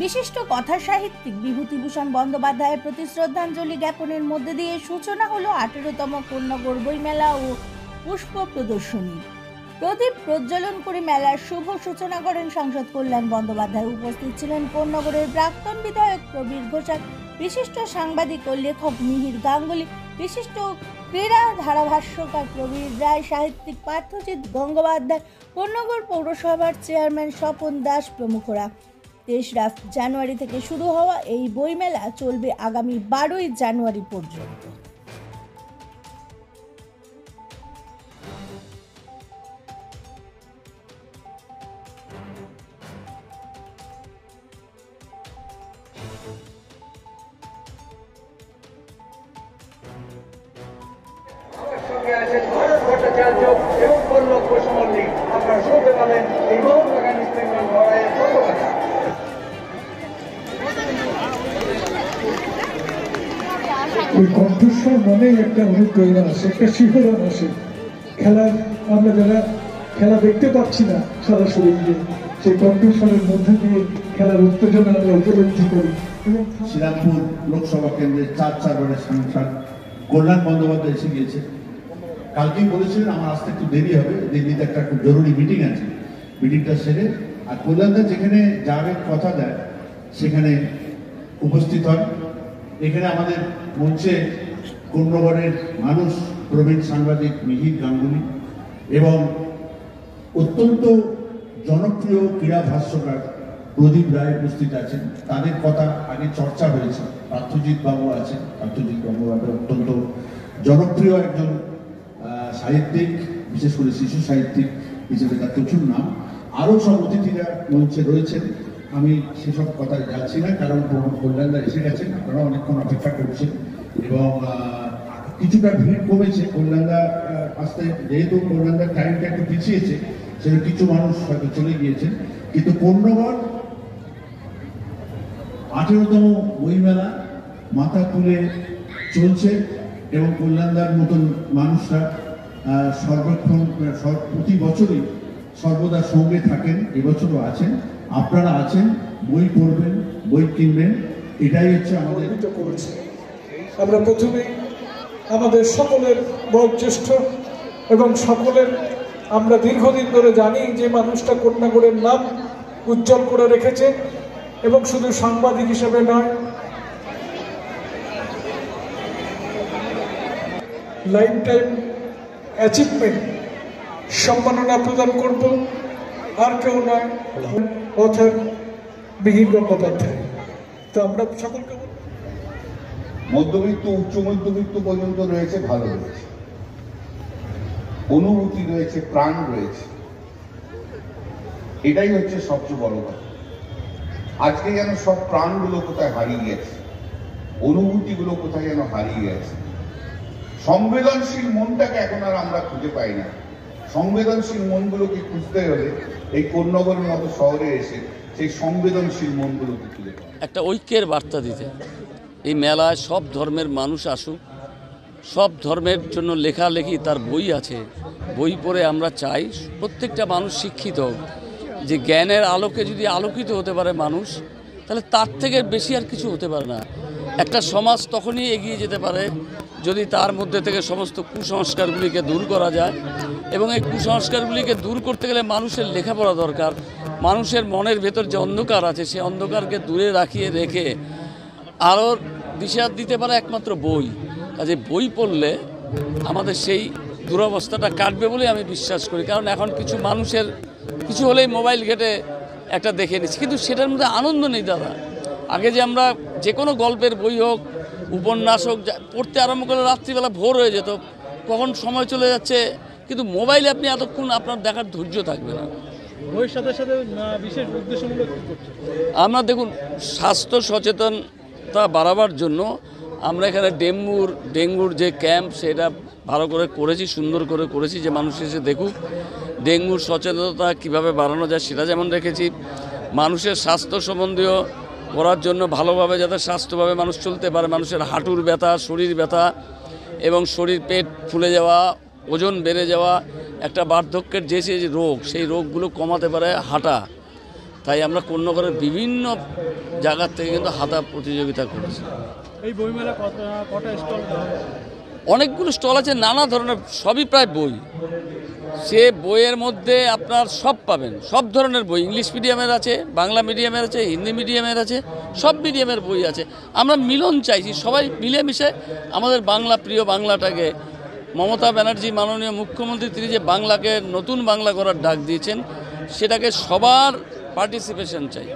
বিশিষ্ট কথা সাহিত্যিক বিভূতিভূষণ বন্দ্যোপাধ্যায়ের প্রতি শ্রদ্ধাঞ্জলি জ্ঞাপনের মধ্যে দিয়ে সূচনা হলো 18তম কোন্নগর বইমেলা ও পুষ্প প্রদর্শনী। প্রদীপ প্রজ্বলন করে মেলার শুভ সূচনা করেন সাংসদ কল্যাণ বন্দ্যোপাধ্যায়। উপস্থিত ছিলেন কোন্নগরের প্রাক্তন বিধায়ক প্রবীর ঘোষাল, বিশিষ্ট সাংবাদিক ও লেখক মিহির গাঙ্গুলি, বিশিষ্ট ক্রীড়া ধারাভাষ্যকার প্রবীর রায়, সাহিত্যিক পার্থজিৎ গঙ্গোপাধ্যায়, কোন্নগর পৌরসভার চেয়ারম্যান স্বপন দাস প্রমুখরা। 23 জানুয়ারি থেকে শুরু হওয়া এই বইমেলা চলবে আগামী 12 জানুয়ারি পর্যন্ত। ওই কণ্ঠস্বর মনে একটা অনুপ্রেরণা আসে, একটা শিহরণ আসে। খেলার আমরা যারা খেলা দেখতে পাচ্ছি না সরাসরি গিয়ে, সেই কণ্ঠস্বরের মধ্যে দিয়ে খেলার উত্তেজনা আমরা উপলব্ধি করি। এবং শ্রীরামপুর লোকসভা কেন্দ্রের 4 সাংসদ কল্যাণ বন্দ্যোপাধ্যায় এসে গিয়েছে। কালকেই বলেছিলেন আমার আসতে একটু দেরি হবে, দিল্লিতে একটা খুব জরুরি মিটিং আছে, মিটিংটা সেরে আর কল্যাণদা যেখানে যাবেন কথা দেয় সেখানে উপস্থিত হন। এখানে আমাদের মঞ্চে কোন্নগরের মানুষ, প্রবীণ সাংবাদিক মিহির গাঙ্গুলি এবং অত্যন্ত জনপ্রিয় ক্রীড়া ভাষ্যকার প্রদীপ রায় উপস্থিত আছেন। তাদের কথা আগে চর্চা হয়েছে। পার্থজিৎ বাবু আছেন, পার্থজিৎ গঙ্গোপাধ্যায় অত্যন্ত জনপ্রিয় একজন সাহিত্যিক, বিশেষ করে শিশু সাহিত্যিক হিসেবে তার প্রচুর নাম। আরও সব অতিথিরা মঞ্চে রয়েছেন, আমি সেসব কথা যাচ্ছি না, কারণ কল্যাণদা এসে গেছেন, আপনারা অনেকক্ষণ অপেক্ষা করছেন এবং কিছুটা ভিড় কমেছে। কল্যাণদা আসতে, যেহেতু কল্যাণদার টাইমটা একটু পিছিয়েছে, সেটা কিছু মানুষ হয়তো চলে গিয়েছেন, কিন্তু কোন্নগর 18তম বইমেলা মাথা তুলে চলছে এবং কল্যাণদার মতন মানুষরা সর্বক্ষণ প্রতি বছরই সর্বদা সঙ্গে থাকেন, এবছরও আছেন। আপনারা আছেন, বই পড়বেন, বই কিনবেন, এটাই হচ্ছে আমাদের করেছে। আমরা প্রথমে আমাদের সকলের বয়োজ্যেষ্ঠ এবং সকলের, আমরা দীর্ঘদিন ধরে জানি যে মানুষটা কোন্নগরের নাম উজ্জ্বল করে রেখেছে এবং শুধু সাংবাদিক হিসেবে নয়, লাইফ টাইম অ্যাচিভমেন্ট সম্মাননা প্রদান করব। আর কেউ নয়, অথর মিহির গঙ্গোপাধ্যায়। তো আমরা সকলকে মধ্যবিত্ত, উচ্চ মধ্যবিত্ত পর্যন্ত রয়েছে, ভালো রয়েছে, অনুভূতি রয়েছে, প্রাণ রয়েছে। এটাই হচ্ছে সবচেয়ে বড় কথা। আজকে যেন সব প্রাণগুলো কোথায় হারিয়ে গেছে, অনুভূতিগুলো কোথায় যেন হারিয়ে গেছে। সংবেদনশীল মনটাকে এখন আর আমরা খুঁজে পাই না। সংবেদনশীল মনগুলোকে খুঁজতে হলে এই কোন্নগরের মতো শহরে এসে সেই সংবেদনশীল মনগুলোকে খুঁজে পাই। একটা ঐক্যের বার্তা দিতে এই মেলায় সব ধর্মের মানুষ আসুক, সব ধর্মের জন্য লেখালেখি তার বই আছে, বই পড়ে আমরা চাই প্রত্যেকটা মানুষ শিক্ষিত হোক। যে জ্ঞানের আলোকে যদি আলোকিত হতে পারে মানুষ, তাহলে তার থেকে বেশি আর কিছু হতে পারে না। একটা সমাজ তখনই এগিয়ে যেতে পারে যদি তার মধ্যে থেকে সমস্ত কুসংস্কারগুলিকে দূর করা যায়। এবং এই কুসংস্কারগুলিকে দূর করতে গেলে মানুষের লেখাপড়া দরকার। মানুষের মনের ভেতর যে অন্ধকার আছে, সেই অন্ধকারকে দূরে রেখে আরও দিশা দিতে পারে একমাত্র বই। কাজে বই পড়লে আমাদের সেই দুরবস্থাটা কাটবে বলে আমি বিশ্বাস করি। কারণ এখন কিছু মানুষের কিছু হলেই মোবাইল ঘেটে একটা দেখে নিচ্ছি, কিন্তু সেটার মধ্যে আনন্দ নেই দাদা। আগে যে আমরা যে কোনো গল্পের বই হোক, উপন্যাস হোক, পড়তে আরম্ভ করলে রাত্রিবেলা ভোর হয়ে যেত, কখন সময় চলে যাচ্ছে, কিন্তু মোবাইলে আপনি এতক্ষণ আপনার দেখার ধৈর্য থাকবে না। বইয়ের সাথে সাথে বিশেষ উদ্দেশ্যমূলক কি করছে? আমরা দেখুন, স্বাস্থ্য সচেতনতা বাড়াবার জন্য আমরা এখানে ডেঙ্গুর যে ক্যাম্প, সেটা ভালো করে করেছি, সুন্দর করে করেছি, যে মানুষ এসে দেখুক ডেঙ্গুর সচেতনতা কিভাবে বাড়ানো যায় সেটা যেমন রেখেছি। মানুষের স্বাস্থ্য সম্বন্ধীয় করার জন্য ভালোভাবে যাতে স্বাস্থ্যভাবে মানুষ চলতে পারে, মানুষের হাঁটুর ব্যথা, শরীর ব্যথা এবং শরীর পেট ফুলে যাওয়া, ওজন বেড়ে যাওয়া, একটা বার্ধক্যের যে রোগ, সেই রোগগুলো কমাতে পারে হাঁটা। তাই আমরা কোন্নগরের বিভিন্ন জায়গার থেকে কিন্তু হাতা প্রতিযোগিতা করেছি। এই বইমেলা কটা স্টল দেওয়া হবে? অনেকগুলো স্টল আছে, নানা ধরনের, সবই প্রায় বই। সে বইয়ের মধ্যে আপনার সব পাবেন, সব ধরনের বই, ইংলিশ মিডিয়ামের আছে, বাংলা মিডিয়ামের আছে, হিন্দি মিডিয়ামের আছে, সব মিডিয়ামের বই আছে। আমরা মিলন চাইছি, সবাই মিলেমিশে আমাদের বাংলা, প্রিয় বাংলাটাকে, মমতা ব্যানার্জি মাননীয় মুখ্যমন্ত্রী তিনি যে বাংলাকে নতুন বাংলা করার ডাক দিয়েছেন, সেটাকে সবার পার্টিসিপেশন চাই।